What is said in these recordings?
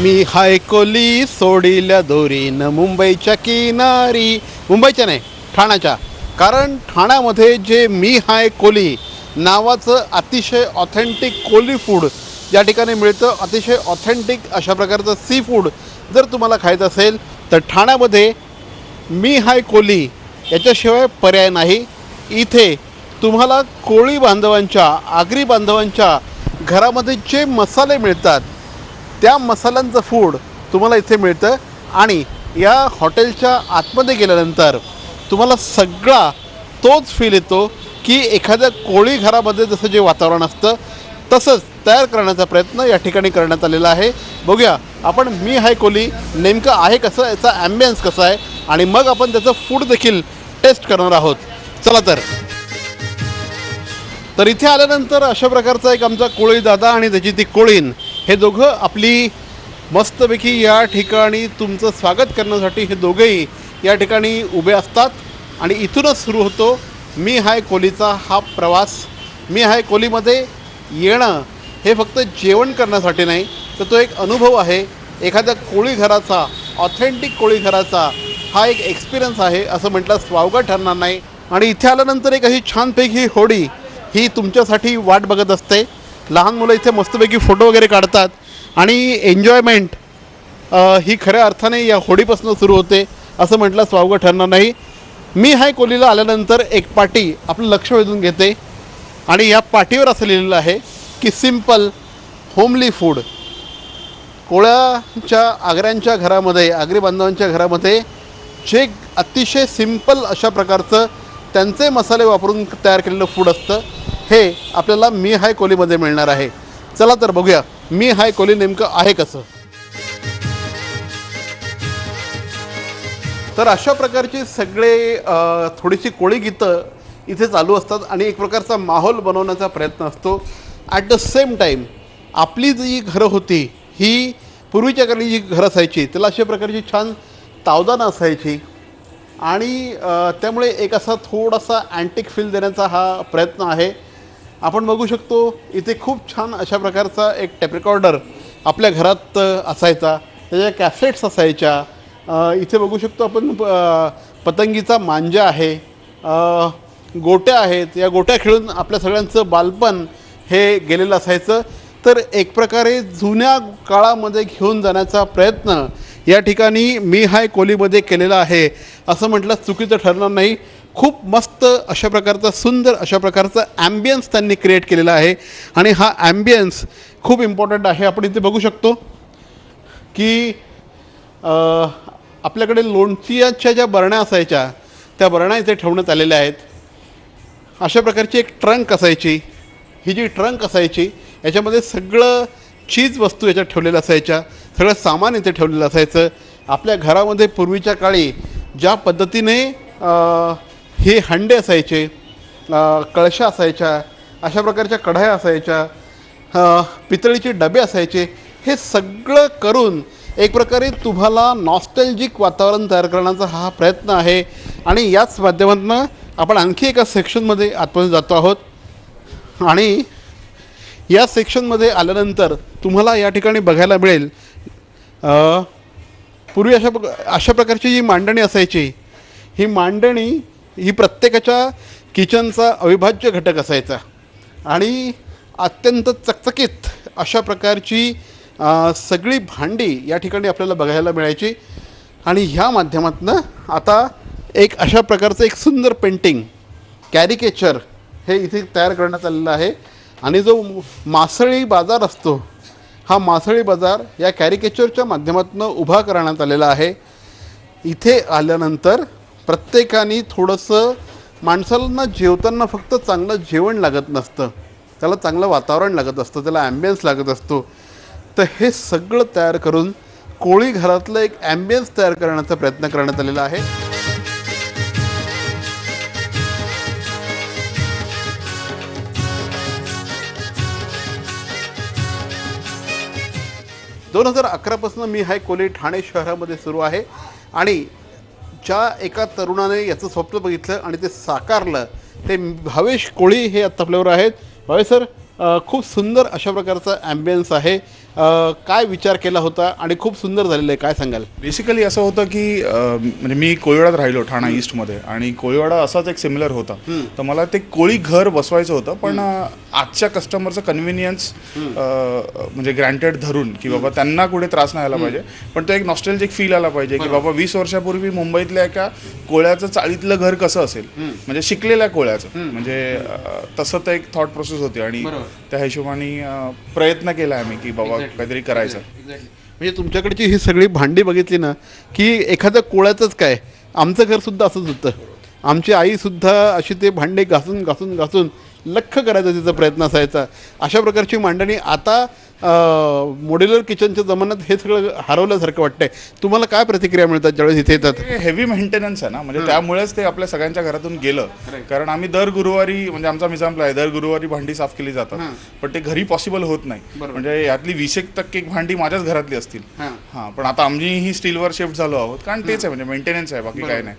मी हाय कोली सोडिल्या दोरीन मुंबईच्या किनारी, मुंबईच्या नाही ठाण्याच्या. कारण ठाण्यामध्ये जे मी हाय कोली नावाचं अतिशय ऑथेंटिक कोली फूड या ठिकाणी मिळतं. अतिशय ऑथेंटिक अशा प्रकारचं सी फूड जर तुम्हाला खायचं असेल तर ठाण्यामध्ये मी हाय कोली याच्याशिवाय पर्याय नाही. इथे तुम्हाला कोळी बांधवांच्या, आगरी बांधवांच्या घरामध्ये जे मसाले मिळतात त्या मसाल्यांचं फूड तुम्हाला इथे मिळतं. आणि या हॉटेलच्या आतमध्ये गेल्यानंतर तुम्हाला सगळा तोच फील येतो की एखाद्या कोळी घरामध्ये जसं जे वातावरण असतं तसंच तयार करण्याचा प्रयत्न या ठिकाणी करण्यात आलेला आहे. बघूया आपण मी हाय कोली नेमकं आहे कसं, याचा ॲम्बियन्स कसा आहे आणि मग आपण त्याचं फूड देखील टेस्ट करणार आहोत. चला तर इथे आल्यानंतर अशा प्रकारचा एक आमचा कोळी दादा आणि त्याची ती कोळीन हे दोघं आपली मस्तपैकी या ठिकाणी तुमचं स्वागत करण्यासाठी हे दोघंही या ठिकाणी उभे असतात. आणि इथूनच सुरू होतो मी हाय कोलीचा हा प्रवास. मी हाय कोलीमध्ये येणं हे फक्त जेवण करण्यासाठी नाही तर तो एक अनुभव आहे. एखाद्या कोळी घराचा, ऑथेंटिक कोळी घराचा हा एक एक्सपिरियन्स आहे असं म्हटलं वावगं ठरणार नाही. आणि इथे आल्यानंतर एक अशी छानपैकी होडी ही तुमच्यासाठी वाट बघत असते. लहान मुलं इथे मस्तपैकी फोटो वगैरे काढतात आणि एन्जॉयमेंट ही खऱ्या अर्थाने या होडीपासून सुरू होते असं म्हटलं वावगं ठरणार नाही. मी हाय कोलीला आल्यानंतर एक पाटी आपलं लक्ष वेधून घेते आणि या पाटीवर असं लिहिलेलं आहे की सिम्पल होमली फूड. कोळ्याच्या आगऱ्यांच्या घरामध्ये, आगरी बांधवांच्या घरामध्ये जे अतिशय सिम्पल अशा प्रकारचं त्यांचे मसाले वापरून तयार केलेलं फूड असतं हे आपल्याला मी हाय कोलीमध्ये मिळणार आहे. चला तर बघूया मी हाय कोली नेमकं आहे कसं. तर अशा प्रकारची सगळे थोडीशी कोळी गीतं इथे चालू असतात आणि एक प्रकारचा माहोल बनवण्याचा प्रयत्न असतो. ॲट द सेम टाईम आपली जी घरं होती ही पूर्वीच्या काळी जी घरं असायची त्याला अशा प्रकारची छान तावदानं असायची आणि त्यामुळे एक असा थोडासा अँटिक फील देण्याचा हा प्रयत्न आहे. आपण बघू शकतो इथे खूप छान अशा प्रकारचा एक टेप रेकॉर्डर आपल्या घरात असायचा, त्याच्या कॅसेट्स असायच्या. इथे बघू शकतो आपण पतंगीचा मांजा आहे, गोट्या आहेत. या गोट्या खेळून आपल्या सगळ्यांचं बालपण हे गेलेलं असायचं. तर एक प्रकारे जुन्या काळामध्ये घेऊन जाण्याचा प्रयत्न या ठिकाणी मी हाय कोलीमध्ये केलेला आहे असं म्हटलं चुकीचं ठरणार नाही. खूप मस्त अशा प्रकारचा, सुंदर अशा प्रकारचा ॲम्बियन्स त्यांनी क्रिएट केलेला आहे आणि हा ॲम्बियन्स खूप इम्पॉर्टंट आहे. आपण इथे बघू शकतो की आपल्याकडे लोणच्याच्या ज्या बरण्या असायच्या त्या बरण्या इथे ठेवण्यात आलेल्या आहेत. अशा प्रकारची एक ट्रंक असायची. ही जी ट्रंक असायची याच्यामध्ये सगळं चीज वस्तू याच्यात ठेवलेल्या असायच्या, सगळं सामान इथे ठेवलेलं असायचं. आपल्या घरामध्ये पूर्वीच्या काळी ज्या पद्धतीने हे हंडे असायचे, कळशा असायच्या, अशा प्रकारच्या कढया असायच्या, पितळीचे डबे असायचे, हे सगळं करून एक प्रकारे तुम्हाला नॉस्टॅल्जिक वातावरण तयार करण्याचा हा प्रयत्न आहे. आणि याच माध्यमातून आपण आणखी एका सेक्शनमध्ये आतमध्ये जातो आहोत. आणि या सेक्शनमध्ये आल्यानंतर तुम्हाला या ठिकाणी बघायला मिळेल पूर्वी अशा प्रकारची जी मांडणी असायची, ही मांडणी ही प्रत्येकाच्या किचनचा अविभाज्य घटक असायचा आणि अत्यंत चकचकीत अशा प्रकारची सगळी भांडी या ठिकाणी आपल्याला बघायला मिळायची. आणि ह्या माध्यमातून आता एक अशा प्रकारचं एक सुंदर पेंटिंग, कॅरिकेचर हे इथे तयार करण्यात आलेलं आहे. आणि जो मासळी बाजार असतो, हा मासळी बाजार या कॅरिकेचरच्या माध्यमातून उभा करण्यात आलेला आहे. इथे आल्यानंतर प्रत्येकाने थोडंसं, माणसाला जेवताना फक्त चांगलं जेवण लागत नसतं, त्याला चांगलं वातावरण लागत असतं, त्याला ॲम्बियन्स लागत असतो. तर हे सगळं तयार करून कोळी घरातलं एक ॲम्बियन्स तयार करण्याचा प्रयत्न करण्यात आलेला आहे. दोन 2011 मी हाय कोली ठाणे शहरामध्ये सुरू आहे. आणि ज्या एका तरुणाने याचं स्वप्न बघितलं आणि ते साकारलं ते भावेश कोळी हे आत्ता आपल्यावर आहेत. भावेश सर, खूप सुंदर अशा प्रकारचा ॲम्बियन्स आहे काय विचार केला होता आणि खूप सुंदर झालेलं आहे, काय सांगाल? बेसिकली असं होतं की म्हणजे मी कोळीवाड्यात राहिलो ठाणा ईस्टमध्ये, आणि कोळीवाडा असाच एक सिमिलर होता. तर मला ते कोळी घर बसवायचं होतं, पण आजच्या कस्टमरचं कन्व्हिनियन्स म्हणजे ग्रँटेड धरून की बाबा त्यांना कुठे त्रास नाही आला पाहिजे, पण तो एक नॉस्टॅल्जिक फील आला पाहिजे की बाबा 20 वर्षापूर्वी मुंबईतल्या एका कोळ्याचं चाळीतलं घर कसं असेल, म्हणजे शिकलेल्या कोळ्याचं, म्हणजे तसं तर एक थॉट प्रोसेस होती. आणि त्या हिशोबाने प्रयत्न केला आम्ही की बाबा काहीतरी करायचं. म्हणजे तुमच्याकडची ही सगळी भांडी बघितली ना की एखाद्या कोळ्याचंच काय, आमचं घरसुद्धा असंच होतं. आमची आईसुद्धा अशी ते भांडे घासून घासून घासून लख्ख करायचा तिचा प्रयत्न असायचा. अशा प्रकारची मांडणी आता मॉड्युलर किचनच्या जमान्यात हे सगळं हरवल्यासारखं वाटतंय. तुम्हाला काय प्रतिक्रिया मिळतात ज्यावेळेस इथे येतात? हेवी मेंटेनन्स आहे ना, म्हणजे त्यामुळेच ते आपल्या सगळ्यांच्या घरातून गेलं. कारण आम्ही दर गुरुवारी, म्हणजे आमचा मिझाम्पला आहे, दर गुरुवारी भांडी साफ केली जातात, पण ते घरी पॉसिबल होत नाही. म्हणजे यातली 20% भांडी माझ्याच घरातली असतील. हां, पण आता आम्हीही स्टीलवर शिफ्ट झालो आहोत, कारण तेच आहे, म्हणजे मेंटेनन्स आहे, बाकी काय नाही.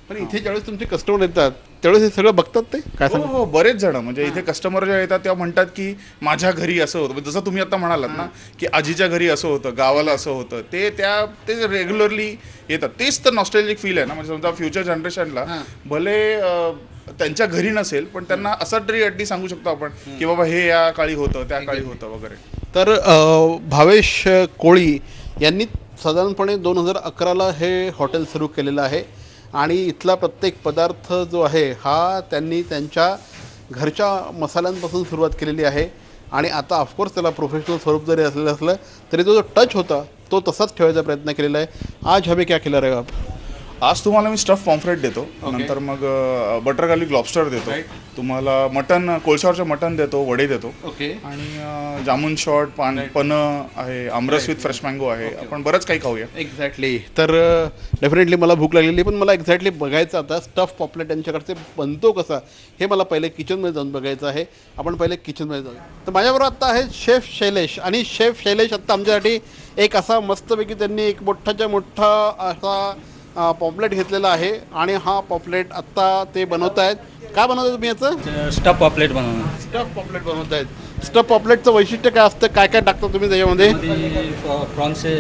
पण इथे ज्यावेळेस तुमचे कस्टमर येतात त्यावेळेस हे सगळं बघतात ते काय सांग? हो, बरेच जण म्हणजे इथे कस्टमर जेव्हा येतात तेव्हा म्हणतात की माझ्या घरी असं होतं, जसं तुम्ही आता म्हणालात ना की आजीच्या घरी असं होतं, गावाला असं होतं, ते रेग्युलरली येतात. तेच तर नॉस्टॅल्जिक फील आहे ना. म्हणजे समजा फ्युचर जनरेशनला भले त्यांच्या घरी नसेल, पण त्यांना असं तरी अगदी सांगू शकतो आपण की बाबा हे या काळी होतं, त्या काळी होतं वगैरे. तर भावेश कोळी यांनी साधारणपणे 2011ला हे हॉटेल सुरू केलेलं आहे आणि इथला प्रत्येक पदार्थ जो आहे हा त्यांनी त्यांच्या घरच्या मसाल्यांपासून सुरुवात केलेली आहे. आणि आता ऑफकोर्स त्याला प्रोफेशनल स्वरूप जरी असलं तरी तो जो टच होता तो तसाच ठेवायचा प्रयत्न केलेला आहे. आज हमें क्या खिला रहेगा आप? आज तुम्हाला मी स्टफ पॉम्फ्रेट देतो, नंतर मग बटर गार्लिक लॉबस्टर देतो, तुम्हाला मटन, कोळशावरचं मटन देतो, वडे देतो, आणि जामुन शॉट, पन आहे, आमरस विथ फ्रेश मँगो आहे. आपण बरंच काही खाऊया. एक्झॅक्टली. तर डेफिनेटली मला भूक लागलेली, पण मला एक्झॅक्टली बघायचं आता स्टफ पॉपलेट यांच्याकडचे बनतो कसा हे मला पहिले किचनमध्ये जाऊन बघायचं आहे. आपण पहिले किचनमध्ये जाऊ. तर माझ्याबरोबर आत्ता आहे शेफ शैलेश, आणि शेफ शैलेश आत्ता आमच्यासाठी एक असा मस्तपैकी त्यांनी एक मोठाच्या मोठा असा पॉम्पलेट घेतलेला आहे, आणि हा पॉम्पलेट आत्ता ते बनवत आहेत. काय बनवताय तुम्ही याचं? स्टफ पॉपलेट बनवणार. स्टफ पॉपलेट बनवत आहेत. स्टफ पॉपलेटचं वैशिष्ट्य काय असतं, काय काय टाकता तुम्ही त्याच्यामध्ये? प्रॉन्सचे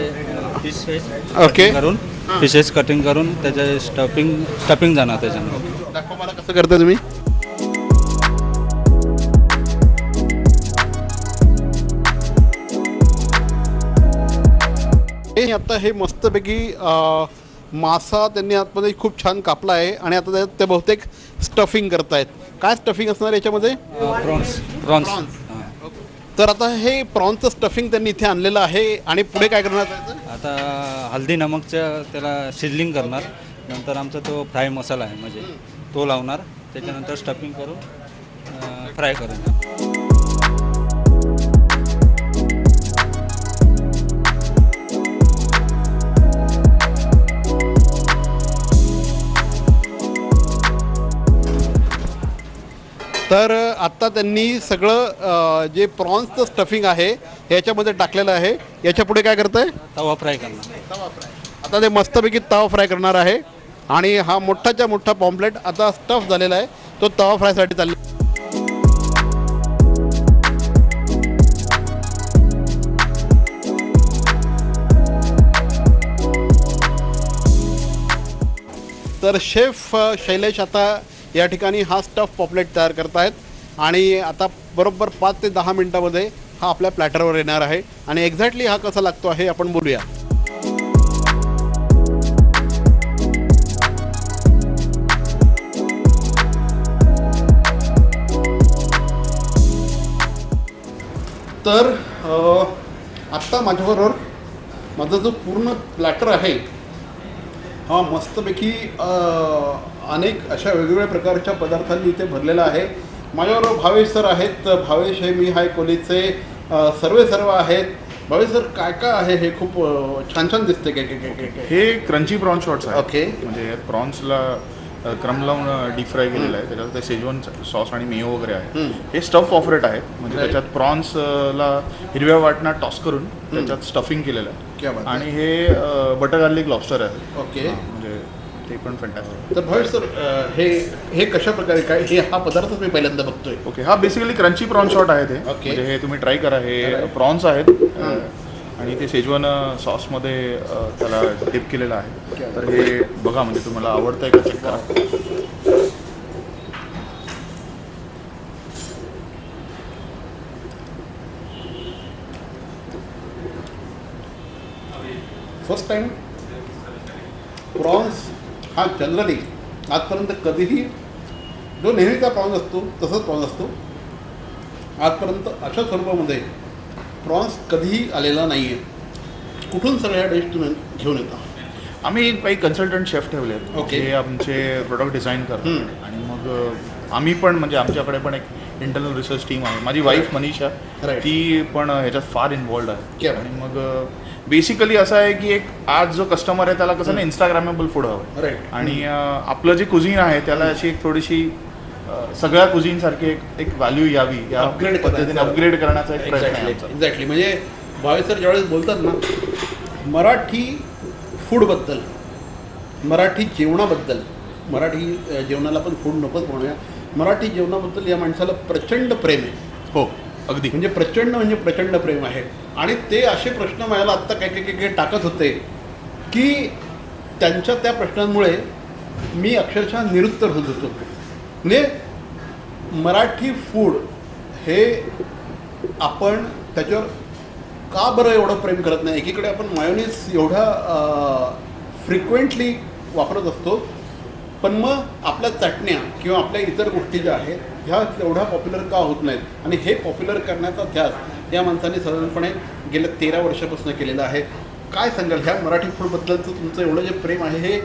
फिशेस ओके करून, फिशेस कटिंग करून त्याचे स्टफिंग जाणार त्याच्यामध्ये. दाखवा मला कसं करता तुम्ही. हे आता हे मस्तपैकी मासा त्यांनी आतमध्ये खूप छान कापला आहे, आणि आता ते बहुतेक स्टफिंग करतायत. काय स्टफिंग असणार याच्यामध्ये? प्रॉन्स. तर आता हे प्रॉन्सचं स्टफिंग त्यांनी इथे आणलेलं आहे, आणि पुढे काय करणार त्याचं? आता हल्दी नमकचं त्याला शिजलिंग करणार. नंतर आमचा तो फ्राय मसाला आहे, म्हणजे तो लावणार. त्याच्यानंतर स्टफिंग करून फ्राय करणार. तर आत्ता त्यांनी सगळं जे प्रॉन्सचं स्टफिंग आहे ह्याच्यामध्ये टाकलेलं आहे. याच्या पुढे काय करतं आहे? तवा फ्राय करणार. तवा फ्राय. आता ते मस्तपैकी तवा फ्राय करणार आहे, आणि हा मोठाच्या मोठा पॉम्पलेट आता स्टफ झालेला आहे, तो तवा फ्रायसाठी चालला. तर शेफ शैलेश आता या ठिकाणी हा स्टफ पॉपलेट तयार करत आहेत, आणि आता बरोबर 5 ते 10 मिनटामध्ये हा आपल्या प्लॅटरवर येणार आहे. आणि एक्झॅक्टली हा कसा लागतो आहे आपण बोलूया. तर आत्ता माझ्याबरोबर माझा जो पूर्ण प्लॅटर आहे हा मस्तपैकी अनेक अशा वेगवेगळ्या प्रकारच्या पदार्थांनी इथे भरलेला आहे. माझ्याबरोबर भावेश सर आहेत. भावेश हे मी हाय कोलीचे सर्व आहेत. भावेश सर, काय काय आहे हे? खूप छान छान दिसते. काय हे क्रंची प्रॉन शॉट्स आहे. ओके. म्हणजे प्रॉन्सला क्रम लावून डीप फ्राय केलेलं आहे, त्याच्यात ते शेजवान सॉस आणि मेयो वगैरे आहे. हे स्टफ पॉपलेट आहे, म्हणजे त्याच्यात प्रॉन्सला हिरव्या वाटणा टॉस करून त्याच्यात स्टफिंग केलेलं आहे. आणि हे बटर गार्लिक लॉबस्टर आहे. ओके. म्हणजे ते पण फॅन्टॅस्टिक. तर भवेश सर, हे कशा प्रकारे काय हे हा पदार्थच मी पहिल्यांदा बघतोय. ओके, हा बेसिकली क्रंची प्रॉन शॉट आहे ते. ओके. म्हणजे हे तुम्ही ट्राय करा. हे प्रॉन्स आहेत आणि ते शेजवान सॉसमध्ये त्याला डिप केलेलं आहे. तर हे बघा, म्हणजे तुम्हाला आवडतंय का चेक करा. फर्स्ट टाइम प्रॉन्स हा जनरली आजपर्यंत कधीही जो नेहमीचा प्रॉन्स असतो तसंच प्रॉन्स असतो. आजपर्यंत अशा स्वरूपामध्ये प्रॉन्स कधीही आलेला नाही आहे. कुठून सगळ्या डिश तुम्ही घेऊन येता? आम्ही काही कन्सल्टंट शेफ ठेवले आहेत. ओके. जे आमचे प्रोडक्ट डिझाईन करतात. आणि मग आम्ही पण, म्हणजे आमच्याकडे पण एक इंटरनल रिसर्च टीम आहे. माझी वाईफ मनीषा, Right. ती पण ह्याच्यात फार इन्वॉल्ड आहे. क्या आणि मग बेसिकली असं आहे की एक आज जो कस्टमर आहे त्याला कसं ना इंस्टाग्रामेबल फूड हवं. राईट. आणि आपलं जे कुझिन आहे त्याला अशी एक थोडीशी सगळ्या कुझिनसारखी एक व्हॅल्यू यावी या Upgrade पद्धतीने करण्याचा. अपग्रेड करण्याचा एक प्रयत्न आहे आमचा. एक्झॅक्टली. म्हणजे भावेश सर ज्यावेळेस बोलतात ना मराठी फूडबद्दल, मराठी जेवणाबद्दल, मराठी जेवणाला पण फूड नकोच म्हणूया, मराठी जेवणाबद्दल या माणसाला प्रचंड प्रेम आहे. हो, अगदी. म्हणजे प्रचंड प्रेम आहे. आणि ते असे प्रश्न मला आत्ता काही टाकत होते की त्यांच्या त्या प्रश्नांमुळे मी अक्षरशः निरुत्तर होत होतो. म्हणजे मराठी फूड हे आपण त्याच्यावर का बरं एवढं प्रेम करत नाही? एकीकडे आपण मायोनीज एवढा फ्रिक्वेंटली वापरत असतो, पण मग आपल्या चटण्या किंवा आपल्या इतर गोष्टी ज्या आहेत ह्या एवढ्या पॉप्युलर का होत नाहीत? आणि हे पॉप्युलर करण्याचा ध्यास या माणसाने साधारणपणे गेल्या 13 वर्षापासून केलेला आहे. काय सांगाल ह्या मराठी फूडबद्दलचं तुमचं एवढं जे प्रेम आहे हे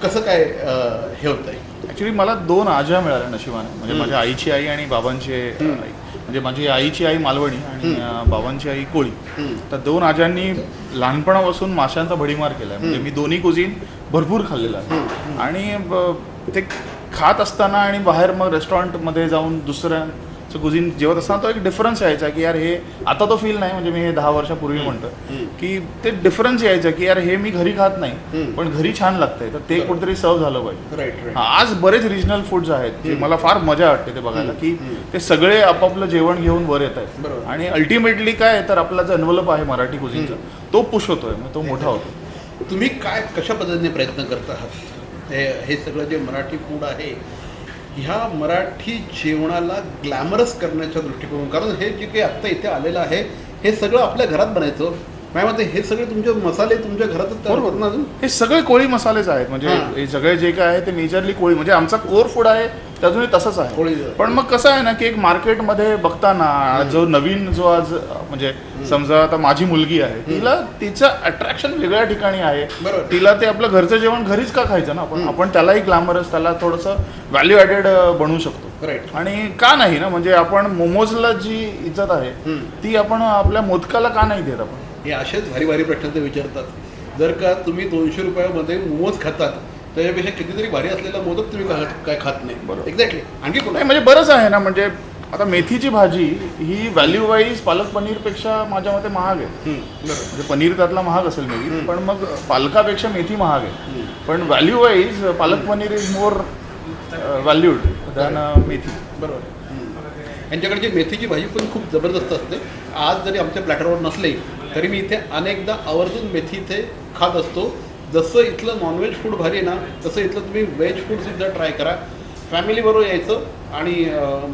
कसं काय हे होतं आहे? ॲक्च्युली मला 2 आज्या मिळाल्या नशिबाने. म्हणजे माझ्या आईची आई आणि बाबांची आई. म्हणजे माझी आईची आई मालवणी आणि बाबांची आई कोळी. तर 2 आज्यांनी लहानपणापासून माशांचा भडीमार केला आहे. म्हणजे मी दोन्ही कुझिन भरपूर खाल्लेलं आहे. आणि ते खात असताना आणि बाहेर मग रेस्टॉरंटमध्ये जाऊन दुसऱ्यांचं कुझिन जेवत असताना तो एक डिफरन्स यायचा की यार हे आता तो फील नाही. म्हणजे मी हे 10 वर्षापूर्वी म्हणतो की ते डिफरन्स यायचं की यार हे मी घरी खात नाही पण घरी छान लागतंय. तर ते कुठेतरी सर्व झालं पाहिजे. राईट. आज बरेच रिजनल फूड्स आहेत जे मला फार मजा वाटते ते बघायला की ते सगळे आपापलं जेवण घेऊन वर येत आहेत. बरोबर. आणि अल्टिमेटली काय तर आपला जो एन्व्हलप आहे मराठी कुझिनचा तो पुश होतोय, मग तो मोठा होतो. तुम्ही कशा पद्धतीने प्रयत्न करत आहात हे सगळं जे मराठी फूड आहे ह्या मराठी जेवणाला ग्लॅमरस करण्याच्या दृष्टिकोन? कारण हे जे काही आत्ता इथे आलेलं आहे हे सगळं आपल्या घरात बनायचं. माझ्या मते हे सगळे तुमचे मसाले तुमच्या घरातच तयार होतात ना अजून? हे सगळे कोळी मसालेच आहेत. म्हणजे हे सगळे जे काय आहे ते मेजरली कोळी. म्हणजे आमचा कोर फूड आहे ते अजूनही तसंच आहे. कोळी. पण मग कसं आहे ना की एक मार्केटमध्ये बघताना जो नवीन जो आज म्हणजे समजा आता माझी मुलगी आहे तिला तिचं अट्रॅक्शन वेगळ्या ठिकाणी आहे. बरोबर. तिला ते आपलं घरचं जेवण घरीच का खायचं ना आपण त्यालाही ग्लॅमरस त्याला थोडंसं व्हॅल्यू ॲडेड बनवू शकतो. राईट. आणि का नाही ना, म्हणजे आपण मोमोजला जी इज्जत आहे ती आपण आपल्या मोदकाला का नाही देत आपण? हे असेच भारी भारी प्रश्न ते विचारतात. जर का तुम्ही 200 रुपयामध्ये मोमोज खातात त्याच्यापेक्षा कितीतरी भारी असलेला मोदक तुम्ही काय खात नाही. बरोबर. एक्झॅक्टली. आणखी कोण? नाही म्हणजे बरंच आहे ना. म्हणजे आता मेथीची भाजी ही व्हॅल्यू वाईज पालक पनीरपेक्षा माझ्या मते महाग आहे. बरोबर. म्हणजे पनीर त्यातला महाग असेल मे पण मग पालकापेक्षा मेथी महाग आहे. पण value wise palak paneer is more valued than methi. बरोबर. यांच्याकडची मेथीची भाजी पण खूप जबरदस्त असते. आज जरी आमच्या प्लॅटरवर नसले तरी मी इथे अनेकदा आवर्जून मेथी इथे खात असतो. जसं इथलं नॉनव्हेज फूड भारी आहे ना तसं इथलं तुम्ही व्हेज फूडसुद्धा ट्राय करा. फॅमिलीबरोबर यायचं आणि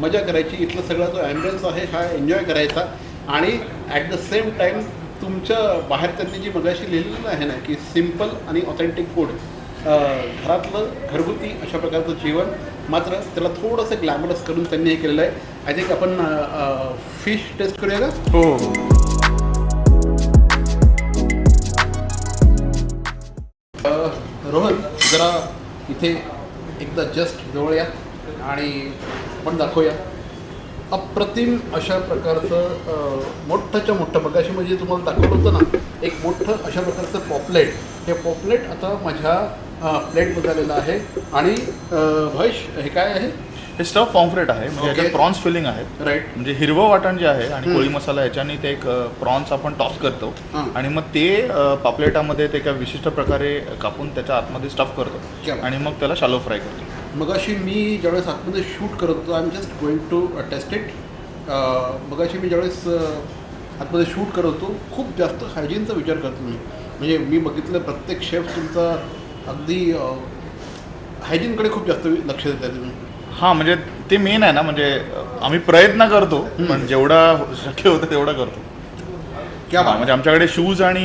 मजा करायची. इथलं सगळा जो ॲम्बियन्स आहे हा एन्जॉय करायचा. आणि ॲट द सेम टाईम तुमच्या बाहेर त्यांनी जी मगाशी लिहिलेलं आहे ना की सिम्पल आणि ऑथेंटिक फूड, घरातलं घरगुती अशा प्रकारचं जेवण, मात्र त्याला थोडंसं ग्लॅमरस करून त्यांनी हे केलेलं आहे. आय थिंक आपण फिश टेस्ट करूया का? हो. रोहन, जरा इथे एकदा जस्ट जवळ या आणि आपण दाखवूया. अप्रतिम अशा प्रकारचं मोठंच्या मोठं मगाशी म्हणजे तुम्हाला दाखवलं होतं ना एक मोठं अशा प्रकारचं पॉपलेट. हे पॉपलेट आता माझ्या प्लेटमध्ये आलेलं आहे. आणि भैश हे काय आहे? हे स्टफ पॉम्फ्रेट आहे, म्हणजे याच्यात प्रॉन्स फिलिंग आहे. राईट. म्हणजे हिरवं वाटण जे आहे आणि कोळी मसाला याच्याने ते एक प्रॉन्स आपण टॉस करतो आणि मग ते पापलेटामध्ये ते एका विशिष्ट प्रकारे कापून त्याच्या आतमध्ये स्टफ करतो आणि मग त्याला शालो फ्राय करतो. मगाशी मी ज्यावेळेस आतमध्ये शूट करत होतो, I am just going to test it. मगाशी मी ज्यावेळेस आतमध्ये शूट करत होतो, खूप जास्त हायजीनचा विचार करतो मी. म्हणजे मी बघितलं प्रत्येक शेफ तुमचा अगदी हायजीनकडे खूप जास्त लक्ष देत आहे तुम्ही. हां, म्हणजे ते मेन आहे ना, म्हणजे आम्ही प्रयत्न करतो पण जेवढा शक्य होतं तेवढा करतो. क्या बात. म्हणजे आमच्याकडे शूज आणि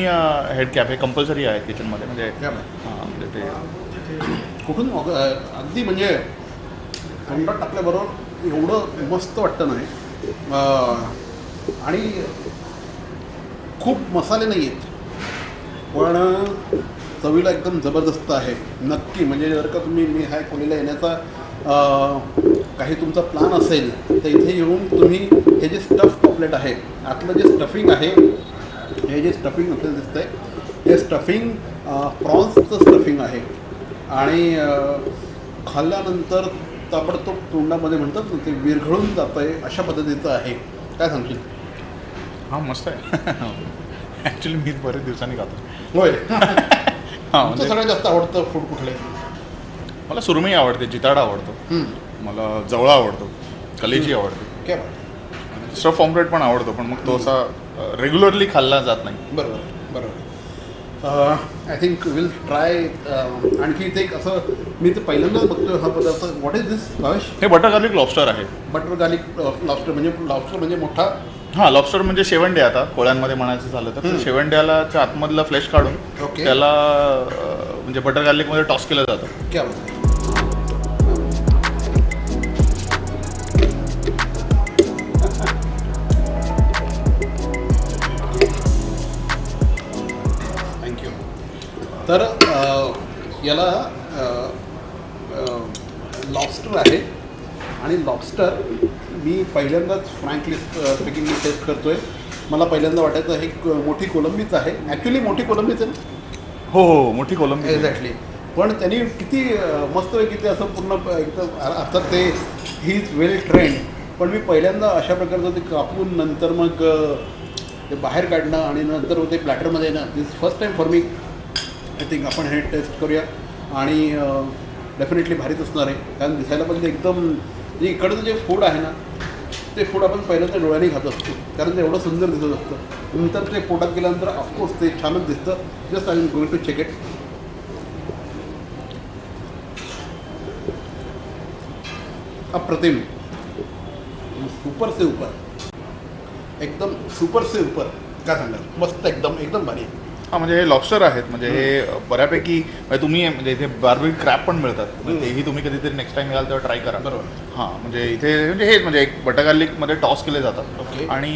हेड कॅप हे कंपल्सरी आहे किचनमध्ये. म्हणजे क्या बात. हां, म्हणजे ते कुठून अगदी म्हणजे तोंडात टाकल्याबरोबर एवढं मस्त वाटतं नाही. आणि खूप मसाले नाही आहेत पण चवीला एकदम जबरदस्त आहे. नक्की म्हणजे जर का तुम्ही मी हाय कोलीला येण्याचा काही तुमचा प्लॅन असेल तर इथे येऊन तुम्ही हे जे स्टफ पॉपलेट आहे, आतलं जे स्टफिंग आहे, हे जे स्टफिंग आपल्याला दिसतं आहे हे स्टफिंग प्रॉन्सचं स्टफिंग आहे आणि खाल्ल्यानंतर ताबडतोब तोंडामध्ये म्हणतात ना ते विरघळून जातं आहे अशा पद्धतीचं आहे. काय सांगशील? हां, मस्त आहे. ॲक्च्युली मी बरेच दिवसांनी खातो. होय. हां, तुमचं म्हणजे सगळ्यात जास्त आवडतं फूड कुठलं आहे? मला सुरमई आवडते, जिताडा आवडतो, मला जवळा आवडतो, कलेजी आवडते, क्या बात. स्टफ पॉम्फ्रेट पण आवडतो, पण मग तो असा रेग्युलरली खाल्ला जात नाही. बरोबर बरोबर. I think will try. आणखी ते एक असं मी ते पहिल्यांदाच बघतोय हा पदार्थ. व्हॉट इज दिस भावेश? हे बटर गार्लिक लॉबस्टर आहे. बटर गार्लिक लॉबस्टर म्हणजे मोठा. हां, लॉबस्टर म्हणजे शेवंडे. आता कोळ्यांमध्ये म्हणायचं झालं तर शेवंड्यालाच्या आतमधलं फ्लेश काढून ओके. त्याला म्हणजे बटर गार्लिकमध्ये टॉस केलं जातं. क्या बात. थँक्यू. तर याला लॉबस्टर आहे आणि लॉबस्टर मी पहिल्यांदाच फ्रँकली स्पीकिंग मी टेस्ट करतो आहे. मला पहिल्यांदा वाटायचं हे मोठी कोलंबीच आहे. ॲक्च्युली मोठी कोलंबीच आहे ना. हो, मोठी कोलंबी. एक्झॅक्टली. पण त्यांनी किती मस्तपैकी ते असं पूर्ण एकदम अर्थात ते ही इज वेल ट्रेंड. पण मी पहिल्यांदा अशा प्रकारचं ते कापून नंतर मग ते बाहेर काढणं आणि नंतर ते प्लॅटरमध्ये येणं this first time for me. I think आपण हे टेस्ट करूया आणि डेफिनेटली भारीच असणार आहे. कारण दिसायला पण ते एकदम जे इकडचं जे फूड आहे ना ते फूड आपण पहिल्यांदा डोळ्याने खात असतो कारण ते एवढं सुंदर दिसत असतं. नंतर ते पोटात गेल्यानंतर ऑफकोर्स ते छानच दिसतं. Just I am going to check it. अप्रतिम. सुपर से ऊपर. एकदम सुपर से ऊपर. काय सांगाल? मस्त एकदम एकदम भारी. हां, म्हणजे हे लॉबस्टर आहेत. म्हणजे हे बऱ्यापैकी म्हणजे तुम्ही म्हणजे इथे बार्बिक्यू क्रॅब पण मिळतात. म्हणजे तेही तुम्ही कधीतरी नेक्स्ट टाइम याल तेव्हा ट्राय करा. बरोबर. हां, म्हणजे इथे म्हणजे हेच म्हणजे एक बटर गार्लिकमध्ये टॉस केले जातात. ओके. आणि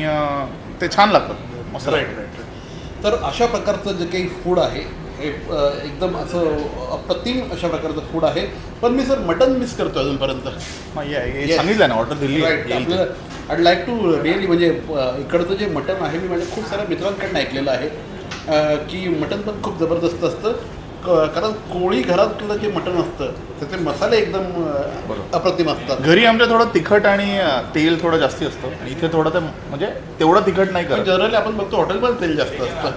ते छान लागतात. मस्त. Right right. तर अशा प्रकारचं जे काही फूड आहे हे एकदम असं अप्रतिम अशा प्रकारचं फूड आहे. पण मी सर मटन मिस करतो अजूनपर्यंत. हे सांगितलं ना, ऑर्डर दिली. राईट. आपल्याला आय लाईक टू रिअली म्हणजे इकडचं जे मटन आहे मी माझ्या खूप साऱ्या मित्रांकडून ऐकलेलं आहे की मटन पण खूप जबरदस्त असतं. कारण कोळी घरातलं जे मटण असतं त्याचे मसाले एकदम अप्रतिम असतात. घरी आमच्या थोडं तिखट आणि तेल थोडं जास्ती असतं आणि इथे थोडं ते म्हणजे तेवढं तिखट नाही करत. जनरली आपण बघतो हॉटेलमध्ये तेल जास्त असतं.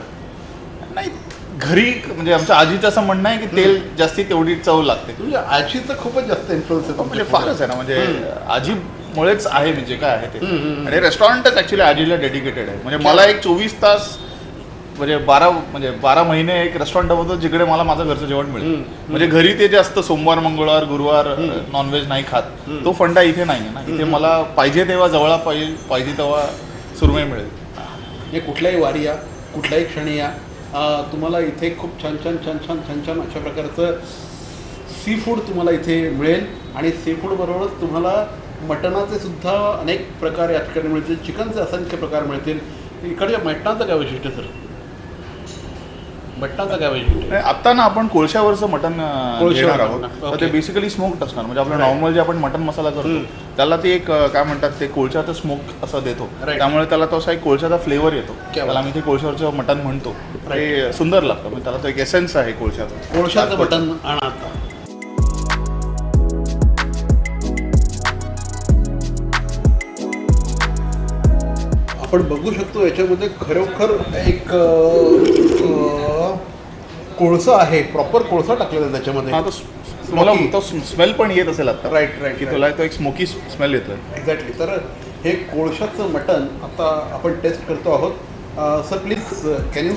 नाही, घरी म्हणजे आमच्या आजीचं असं म्हणणं आहे की तेल जास्ती तेवढी चव लागते. म्हणजे आजीचं खूपच जास्त इन्फ्लुअन्स आहे. म्हणजे फारच आहे ना, म्हणजे आजीमुळेच आहे म्हणजे काय आहे ते. आणि रेस्टॉरंटच ॲक्च्युली आजीला डेडिकेटेड आहे. म्हणजे मला एक 24 तास म्हणजे 12 महिने एक रेस्टॉरंट होतं जिकडे मला माझं घरचं जेवण मिळेल. म्हणजे घरी ते जे असतं सोमवार मंगळवार गुरुवार नॉनव्हेज नाही खात, तो फंडा इथे नाही आहे ना. इथे मला पाहिजे तेव्हा जवळ पाहिजे तेव्हा सुरमई मिळेल. हे कुठल्याही वारी या कुठल्याही क्षणी या तुम्हाला इथे खूप छान छान छान छान छान छान अशा प्रकारचं सी फूड तुम्हाला इथे मिळेल. आणि सी फूडबरोबरच तुम्हाला मटणाचे सुद्धा अनेक प्रकार या ठिकाणी मिळतील. चिकनचे असंख्य प्रकार मिळतील. इकडच्या मटणाचं काय वैशिष्ट्य सर? मटणाचं काय वैशिष्ट्य? आत्ता ना आपण कोळशावरचं मटण घेणार आहोत. तर ते ओके. बेसिकली स्मोक्ड असणार. म्हणजे आपलं नॉर्मल जे आपण मटण मसाला करतो त्याला ते एक काय म्हणतात ते कोळशाचं स्मोक असं देतो. त्यामुळे त्याला तो असा एक कोळशाचा फ्लेवर येतो. त्याला आम्ही ते कोळशावरचं मटण म्हणतो. ते सुंदर लागतं. म्हणजे त्याला तो एक एसेन्स आहे कोळशाचा. कोळशाचं मटण आणा. आपण बघू शकतो याच्यामध्ये खरोखर एक कोळसा आहे, प्रॉपर कोळसा टाकलेला आहे त्याच्यामध्ये. हा, तो मला तो स्मेल पण येत असेल आता. राईट की तुला तो एक स्मोकी स्मेल येतोय. एक्झॅक्टली. तर हे कोळशाचं मटण आता आपण टेस्ट करतो आहोत. Sir please can you.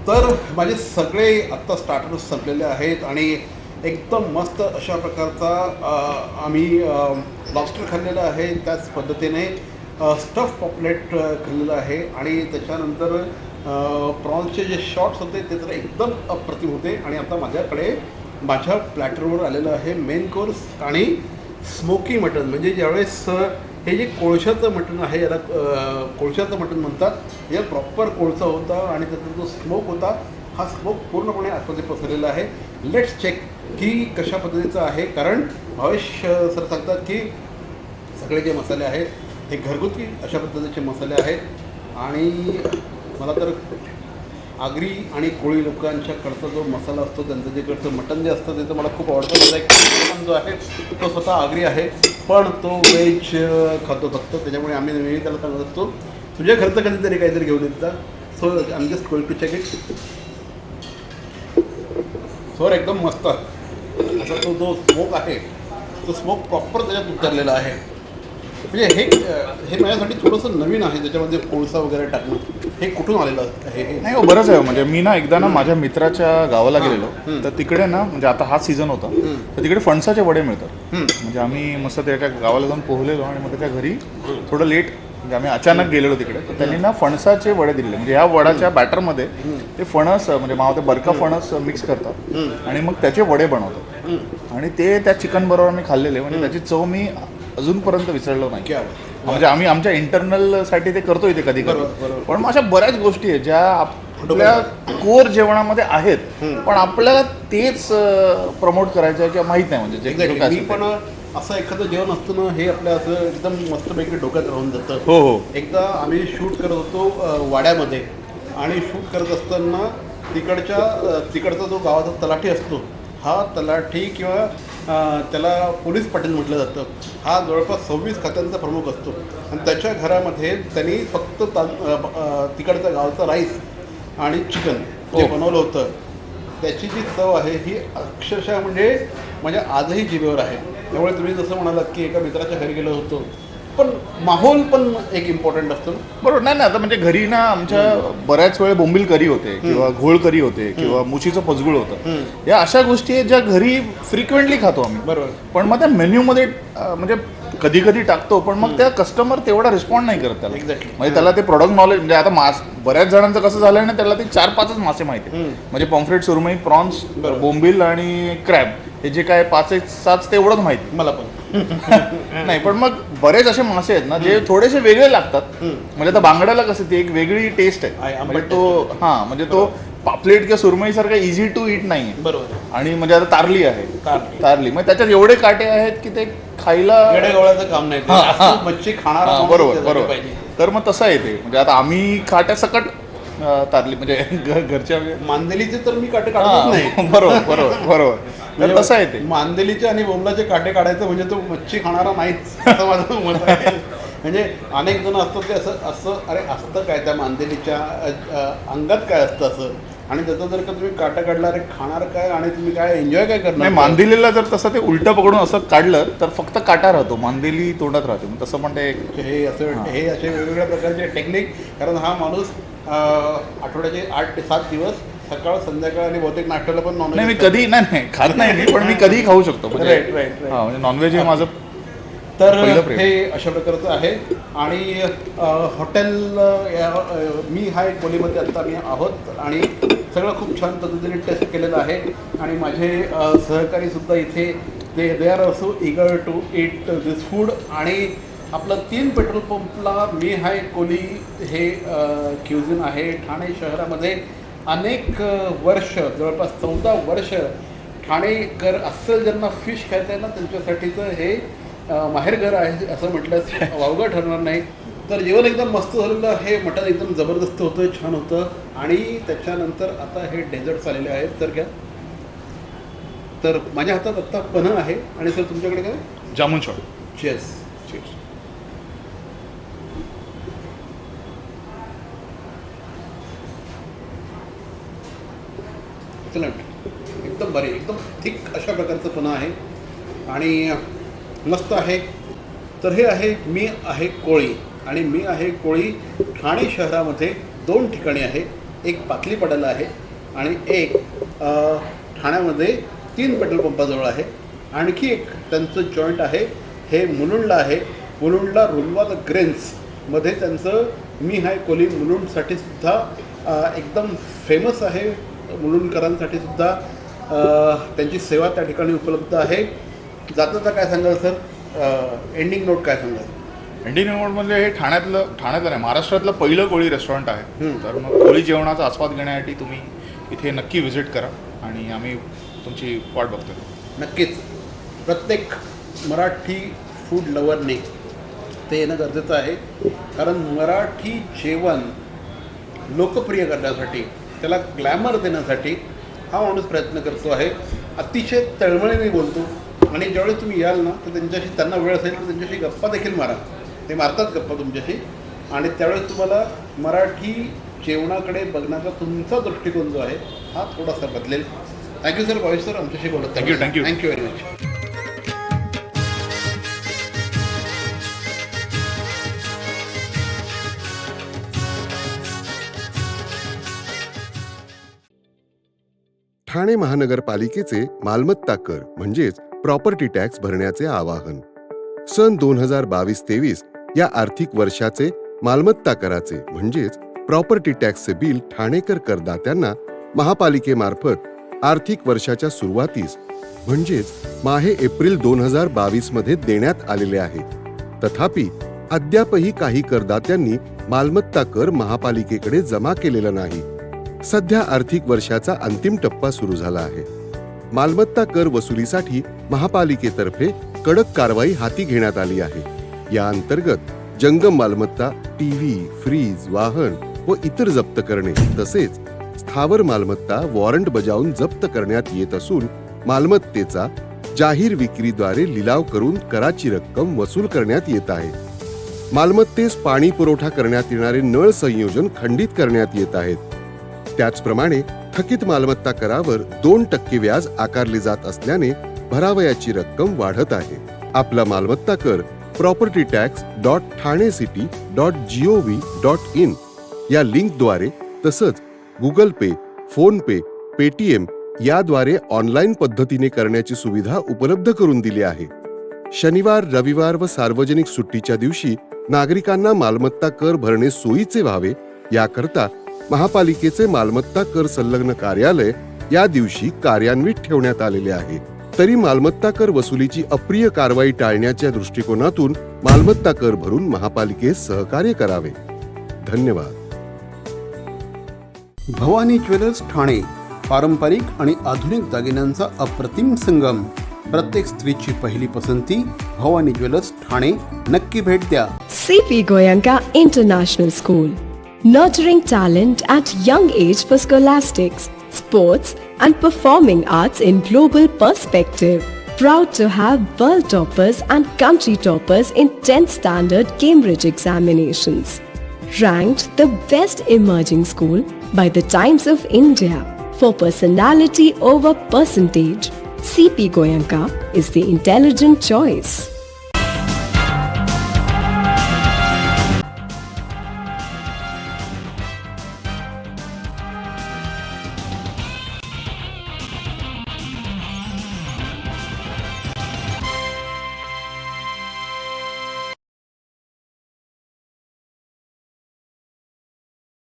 तर माझे सगळे आत्ता स्टार्टर्स संपलेले आहेत आणि एकदम मस्त अशा प्रकारचा आम्ही लॉबस्टर खाल्लेला आहे. त्याच पद्धतीने स्टफ पॉपलेट खाल्लेलं आहे आणि त्याच्यानंतर प्रॉन्सचे जे शॉट्स होते ते तर एकदम अप्रतिम होते. आणि आता माझ्या प्लॅटरवर आलेलं आहे मेन कोर्स आणि स्मोकी मटण. म्हणजे ज्यावेळेस हे जे कोळशाचं मटण आहे याला कोळशाचं मटण म्हणतात. या प्रॉपर कोळसा होता आणि त्याचा जो स्मोक होता हा स्मोक पूर्णपणे आतमध्ये पसरलेला आहे. लेट्स चेक की कशा पद्धतीचं आहे. कारण भावेश सर सांगतात की सगळे जे मसाले आहेत हे घरगुती अशा पद्धतीचे मसाले आहेत. आणि मला तर आगरी आणि कोळी लोकांच्याकडचा जो मसाला असतो त्यांचं जे कडचं मटण जे असतं ते तर मला खूप आवडतं. माझा एक मटण जो आहे तो स्वतः आगरी आहे पण तो व्हेज खातो फक्त. त्याच्यामुळे आम्ही नेहमी त्याला सांगत असतो तुझ्या घरचं कधीतरी काहीतरी घेऊन येत जा. So I am just going to check it. Sir एकदम मस्त असा तो जो स्मोक आहे तो स्मोक प्रॉपर त्याच्यात उतरलेला आहे. म्हणजे हे माझ्यासाठी थोडंसं नवीन आहे त्याच्यामध्ये कोळसा वगैरे टाकणं. हे कुठून आलेलं आहे? नाही हो, बरंच आहे. म्हणजे मी ना एकदा ना माझ्या मित्राच्या गावाला गेलेलो तर तिकडे ना म्हणजे आता हा सीझन होता तर तिकडे फणसाचे वडे मिळतात. म्हणजे आम्ही मस्त त्याच्या गावाला जाऊन पोहलेलो आणि मग त्याच्या घरी थोडं लेट म्हणजे आम्ही अचानक गेलेलो तिकडे तर त्यांनी ना फणसाचे वडे दिले. म्हणजे ह्या वडाच्या बॅटरमध्ये ते फणस म्हणजे मावा ते बरका फणस मिक्स करतात आणि मग त्याचे वडे बनवतात आणि ते त्या चिकन बरोबर मी खाल्लेले. म्हणजे त्याची चव मी अजूनपर्यंत विसरलो नाही. म्हणजे आम्ही आमच्या इंटरनलसाठी ते करतो इथे कधी कधी. पण मग अशा बऱ्याच गोष्टी आहेत ज्या आपल्या कोर जेवणामध्ये आहेत पण आपल्याला तेच प्रमोट करायचं आहे किंवा माहीत नाही. म्हणजे मी पण असं एखादं जेवण असतं ना हे आपल्या असं एकदम मस्तपैकी डोक्यात राहून जातं. हो हो. एकदा आम्ही शूट करत होतो वाड्यामध्ये आणि शूट करत असताना तिकडचा जो गावाचा तलाठी असतो हा तलाठी किंवा त्याला पोलीस पाटील म्हटलं जातं. हा जवळपास 26 खात्यांचा प्रमुख असतो आणि त्याच्या घरामध्ये त्यांनी फक्त तिकडच्या गावचा राईस आणि चिकन जे बनवलं होतं त्याची जी चव आहे ही अक्षरशः म्हणजे माझ्या आजही जिभेवर आहे. त्यामुळे तुम्ही जसं म्हणालात की एका मित्राच्या घरी गेलो होतो पण माहोल पण एक इम्पॉर्टंट असतो. बरोबर. नाही ना आता म्हणजे घरी ना आमच्या बऱ्याच वेळ बोंबील करी होते किंवा घोळ करी होते किंवा मुशीचं पचगुळ होतं. या अशा गोष्टी आहेत ज्या घरी फ्रिक्वेंटली खातो आम्ही. बरोबर. पण मग त्या मेन्यूमध्ये म्हणजे कधी कधी टाकतो पण मग त्या कस्टमर तेवढा रिस्पॉन्ड नाही करत त्याला. एक्झॅक्टली. म्हणजे त्याला ते प्रोडक्ट नॉलेज म्हणजे आता बऱ्याच जणांचं कसं झालंय ना त्याला ते 4-5च मासे माहिती आहे. म्हणजे पॉम्फ्रेट, सुरमई, प्रॉन्स, बोंबील आणि क्रॅब हे जे काय 5-7 तेवढंच माहिती मला पण नाही. पण मग बरेच असे मासे आहेत ना जे थोडेसे वेगळे लागतात. म्हणजे आता बांगड्याला कसं ती एक वेगळी टेस्ट आहे. म्हणजे तो म्हणजे तो पापलेट किंवा सुरमईसारखा इझी टू इट नाही आहे. बरोबर. आणि म्हणजे आता तारली आहे तारली मग त्याच्यात एवढे काटे आहेत की ते खायला गळ्याचं काम नाही. मच्छी खाणारा बरोबर बरोबर. तर मग तसं आहे ते. म्हणजे आता आम्ही काट्यासकट तारली म्हणजे घरच्या मांदेलीचे तर मी काटे काढत नाही. बरोबर बरोबर बरोबर. तर तसं आहे ते. मांदेलीचे आणि बोंबलाचे काटे काढायचं म्हणजे तो मच्छी खाणारा नाहीच असं माझं मत आहे. म्हणजे अनेक जण असतात ते असं अरे असतं काय त्या मांदेलीच्या अंगात काय असतं असं आणि त्याचं जर का तुम्ही काटा काढला अरे खाणार काय आणि तुम्ही काय एन्जॉय काय करणार. नाही मांदेलीला जर तसं ते उलटं पकडून असं काढलं तर फक्त काटा राहतो मांदेली तोंडात राहते. मग तसं पण ते हे असे वेगवेगळ्या प्रकारचे टेक्निक. कारण हा माणूस आठवड्याचे 8 ते 7 दिवस सकाळ संध्याकाळ आणि बहुतेक नाश्त्याला पण नॉनव्हेज. नाही मी कधी नाही खात नाही मी पण मी कधीही खाऊ शकतो. राईट. म्हणजे नॉनव्हेज हे माझं तर हे अशा प्रकारचं आहे. आणि हॉटेल मी हा एक खोलीमध्ये आत्ता आम्ही आहोत आणि सगळं खूप छान पद्धतीने टेस्ट केलेलं आहे. आणि माझे सहकारीसुद्धा इथे they are also eager to eat this food. आणि आपलं 3 पेट्रोल पंपला मी हाय कोली हे क्युझिन आहे. ठाणे शहरामध्ये अनेक वर्ष जवळपास 14 वर्ष ठाणेकर अस्सल ज्यांना फिश खायचं आहे ना त्यांच्यासाठीचं हे माहेरघर आहे असं म्हटल्यास वावगं ठरणार नाही. तर जेवण एकदम मस्त झालेलं आहे. मटण एकदम जबरदस्त होतं, छान होतं. आणि त्याच्यानंतर आता हे डेझर्ट्स आलेले आहेत तर तर माझ्या हातात आत्ता पन्हं आहे आणि सर तुमच्याकडे काय जामून शॉट. चेस. एक्सलंट, एकदम भारी, एकदम थिक अशा प्रकारचं पन्हं आहे आणि मस्त आहे. तर हे आहे मी आहे कोळी आणि मी आहे कोळी ठाणे शहरामध्ये 2 ठिकाणी आहे. एक पाटलीपाड्याला आहे आणि एक ठाण्यामध्ये 3 पेट्रोल पंपाजवळ आहे. आणखी एक त्यांचं जॉईंट आहे हे मुलुंडला आहे. मुलुंडला रुलवा द ग्रेन्समध्ये त्यांचं मी हाय कोली मुलुंडसाठी सुद्धा एकदम फेमस आहे. मुलुंडकरांसाठी सुद्धा त्यांची सेवा त्या ठिकाणी उपलब्ध आहे. जाता काय सांगाल सर, एंडिंग नोट काय सांगाल? इंडियन नोटमध्ये हे ठाण्यातलं नाही, महाराष्ट्रातलं पहिलं कोळी रेस्टॉरंट आहे. तर मग कोळी जेवणाचा आस्वाद घेण्यासाठी तुम्ही इथे नक्की व्हिजिट करा आणि आम्ही तुमची वाट बघतो. नक्कीच प्रत्येक मराठी फूड लवरने ते येणं गरजेचं आहे, कारण मराठी जेवण लोकप्रिय करण्यासाठी, त्याला ग्लॅमर देण्यासाठी हा माणूस प्रयत्न करतो आहे. अतिशय तळमळीने बोलतो आणि ज्यावेळेस तुम्ही याल ना तर त्यांना वेळ असेल तर त्यांच्याशी गप्पा देखील मारा. ते मारतात गप्पा तुमच्याशी आणि त्यावेळेस तुम्हाला मराठी जेवणाकडे बघण्याचा तुमचा दृष्टिकोन जो आहे हा थोडासा बदलेल. थँक्यू सर, भावेश सर, आमच्याशी बोलत. Thank you very much. ठाणे महानगरपालिकेचे मालमत्ता कर म्हणजेच प्रॉपर्टी टॅक्स भरण्याचे आवाहन. सन 2022-23 या आर्थिक वर्षाचे मालमत्ता कराचे म्हणजेच प्रॉपर्टी टॅक्सचे बिल ठाणेकर करदात्यांना महापालिकेमार्फत आर्थिक वर्षाच्या सुरुवातीस म्हणजेच माहे एप्रिल 2022 मध्ये देण्यात आलेले आहे. तथापि अद्यापही काही करदात्यांनी मालमत्ता कर महापालिकेकडे जमा केलेला नाही. सध्या आर्थिक वर्षाचा अंतिम टप्पा सुरू झाला आहे. मालमत्ता कर वसुलीसाठी महापालिकेतर्फे कडक कारवाई हाती घेण्यात आली आहे. या अंतर्गत जंगम मालमत्ता, टीव्ही, फ्रीज, वाहन व इतर जप्त करणे तसेच स्थावर मालमत्ता वॉरंट बजावून जप्त करण्यात येत असून मालमत्तेचा जाहीर विक्रीद्वारे लिलाव करून कराची रक्कम वसूल करण्यात येत आहे. मालमत्तेस पाणी पुरवठा करण्यात येणारे नळ संयोजन खंडित करण्यात येत आहेत. त्याचप्रमाणे थकीत मालमत्ता करावर 2% व्याज आकारले जात असल्याने भरावयाची रक्कम वाढत आहे. आपला मालमत्ता कर propertytax.thanecity.gov.in या लिंकद्वारे तसंच गुगल पे, फोन पे, पेटीएम याद्वारे ऑनलाईन पद्धतीने करण्याची सुविधा उपलब्ध करून दिली आहे. शनिवार, रविवार व सार्वजनिक सुट्टीच्या दिवशी नागरिकांना मालमत्ता कर भरणे सोयीचे व्हावे याकरता महापालिकेचे मालमत्ता कर संलग्न कार्यालय या दिवशी कार्यान्वित ठेवण्यात आलेले आहे. तरी मालमत्ता कर वसुलीची अप्रिय कारवाई टाळण्याच्या दृष्टिकोनातून मालमत्ता कर भरून महापालिकेस सहकार्य करावे. धन्यवाद. भवानी ज्वेलर्स ठाणे, पारंपरिक आणि आधुनिक दागिन्यांचा अप्रतिम संगम. प्रत्येक स्त्रीची पहिली पसंती भवानी ज्वेलर्स ठाणे. नक्की भेट द्या. CP Goenka International School, nurturing talent at young age for scholastics, sports and performing arts in global perspective. Proud to have world toppers and country toppers in 10th standard Cambridge examinations. Ranked the best emerging school by the Times of India for personality over percentage. CP Goenka is the intelligent choice.